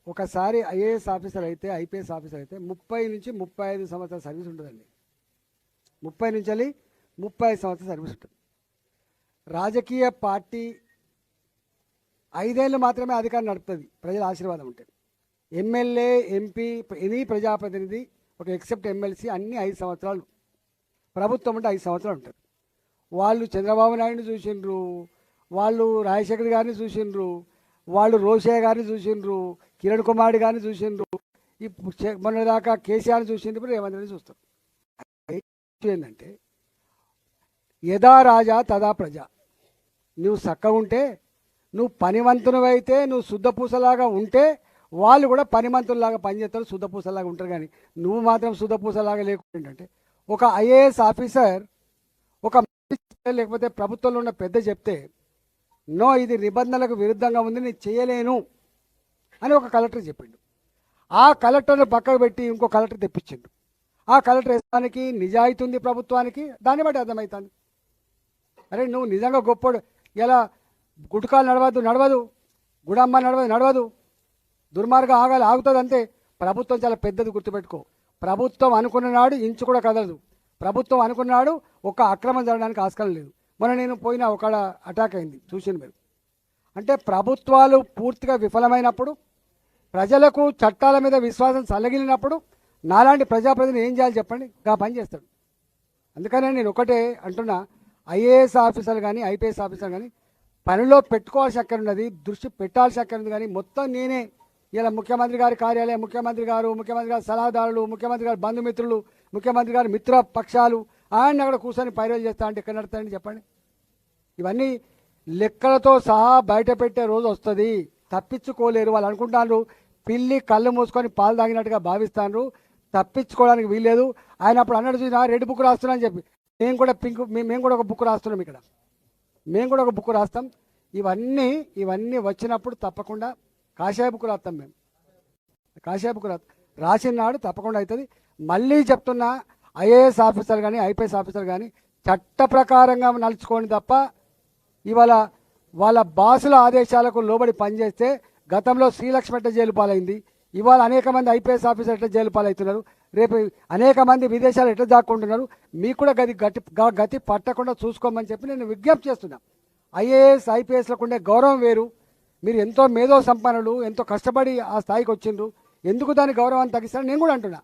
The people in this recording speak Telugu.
ఒకసారి ఐఏఎస్ ఆఫీసర్ అయితే ఐపీఎస్ ఆఫీసర్ అయితే 30 నుంచి 35 సంవత్సరాల సర్వీస్ ఉంటుందండి. 30 నుంచి 35 సంవత్సరాల సర్వీస్ ఉంటుంది. రాజకీయ పార్టీ 5 ఏళ్ళు మాత్రమే అధికారం నడుపుతుంది ప్రజల ఆశీర్వాదం ఉంటే. ఎమ్మెల్యే, ఎంపీ, ఎనీ ప్రజాప్రతినిధి, ఒక ఎక్సెప్ట్ ఎమ్మెల్సీ, అన్నీ 5 సంవత్సరాలు. ప్రభుత్వం అంటే 5 సంవత్సరాలు ఉంటుంది. వాళ్ళు చంద్రబాబు నాయుడిని చూసిండ్రు, వాళ్ళు రాజశేఖర్ గారిని చూసిండ్రు, వాళ్ళు రోషయ్య గారిని చూసిండ్రు, కిరణ్ కుమార్ గారిని చూసిండ్రు, ఇప్పుడు మొన్నదాకా కేసీఆర్ని చూసిండ్రు, ఇప్పుడు రేవంత్ రెడ్డిని చూస్తారు. ఏంటంటే యథా రాజా తదా ప్రజ. నువ్వు చక్కగా ఉంటే, నువ్వు పనివంతునివైతే, నువ్వు శుద్ధపూసలాగా ఉంటే వాళ్ళు కూడా పనిమంతుల్లాగా పనిచేస్తారు, శుద్ధపూసలాగా ఉంటారు. కానీ నువ్వు మాత్రం శుద్ధపూసలాగా లేకుండా ఏంటంటే, ఒక ఐఏఎస్ ఆఫీసర్ ఒక లేకపోతే ప్రభుత్వంలో ఉన్న పెద్ద చెప్తే, నో ఇది నిబంధనలకు విరుద్ధంగా ఉంది, నేను చేయలేను అని ఒక కలెక్టర్ చెప్పిండు. ఆ కలెక్టర్ను పక్కకు పెట్టి ఇంకో కలెక్టర్ తెప్పించిండు. ఆ కలెక్టర్ వేసానికి నిజాయితీ ఉంది ప్రభుత్వానికి, దాన్ని బట్టి అర్థమవుతుంది. అరే నువ్వు నిజంగా గొప్పడు. ఇలా గుట్కాలు నడవదు, గుడమ్మ నడవదు, దుర్మార్గం ఆగుతుంది అంతే. ప్రభుత్వం చాలా పెద్దది, గుర్తుపెట్టుకో. ప్రభుత్వం అనుకున్న నాడు ఇంచు కూడా కదలదు. ప్రభుత్వం అనుకున్నాడు ఒక అక్రమం జరగడానికి ఆస్కారం లేదు. మొన్న నేను పోయిన ఒక అటాక్ అయింది, చూసింది మీరు. అంటే ప్రభుత్వాలు పూర్తిగా విఫలమైనప్పుడు, ప్రజలకు చట్టాల మీద విశ్వాసం చల్లగిలినప్పుడు నాలాంటి ప్రజాప్రతినిధి ఏం చేయాలి చెప్పండి? గా పని చేస్తాడు. అందుకనే నేను ఒకటే అంటున్నా, ఐఏఎస్ ఆఫీసర్ కానీ ఐపీఎస్ ఆఫీసర్ కానీ పనిలో పెట్టుకోవాల్సి అక్కడ ఉన్నది, దృష్టి పెట్టాల్సి అక్కడ ఉంది. కానీ మొత్తం నేనే ఇలా ముఖ్యమంత్రి గారి కార్యాలయం, ముఖ్యమంత్రి గారి సలహాదారులు, ముఖ్యమంత్రి గారి బంధుమిత్రులు, ముఖ్యమంత్రి గారి మిత్ర పక్షాలు ఆయన అక్కడ కూర్చొని పైరలు చేస్తా అంటే ఎక్కడ నడుతాయండి చెప్పండి? ఇవన్నీ లెక్కలతో సహా బయట పెట్టే రోజు వస్తుంది. తప్పించుకోలేరు. వాళ్ళు అనుకుంటారు పిల్లి కళ్ళు మూసుకొని పాలు తాగినట్టుగా భావిస్తాను, తప్పించుకోవడానికి వీల్లేదు. ఆయన అప్పుడు అన్నట్టు చూసినా రెడ్ బుక్ రాస్తున్నా అని చెప్పి, మేము కూడా ఒక బుక్ రాస్తున్నాం ఇక్కడ, మేము కూడా ఒక బుక్ రాస్తాం. ఇవన్నీ వచ్చినప్పుడు తప్పకుండా కాషాయ బుక్ రాస్తాం. మేము కాషాయ బుక్ రాసిన నాడు తప్పకుండా అవుతుంది. మళ్ళీ చెప్తున్నా, ఐఏఎస్ ఆఫీసర్ కానీ ఐపీఎస్ ఆఫీసర్ కానీ చట్ట ప్రకారంగా నడుచుకోండి తప్ప ఇవాళ వాళ్ళ బాసుల ఆదేశాలకు లోబడి పనిచేస్తే, గతంలో శ్రీలక్ష్మి ఎట్లా జైలు పాలైంది, ఇవాళ అనేక మంది ఐపీఎస్ ఆఫీసర్ ఎట్లా జైలు పాలవుతున్నారు, రేపు అనేక మంది విదేశాలు ఎట్లా దాక్కుంటున్నారు, మీకు కూడా గతి పట్టకుండా చూసుకోమని చెప్పి నేను విజ్ఞప్తి చేస్తున్నా. ఐఏఎస్ ఐపీఎస్లకు ఉండే గౌరవం వేరు. మీరు ఎంతో మేధో సంపన్నులు, ఎంతో కష్టపడి ఆ స్థాయికి వచ్చిండ్రు, ఎందుకు దాని గౌరవాన్ని తగ్గిస్తారని నేను కూడా అంటున్నా.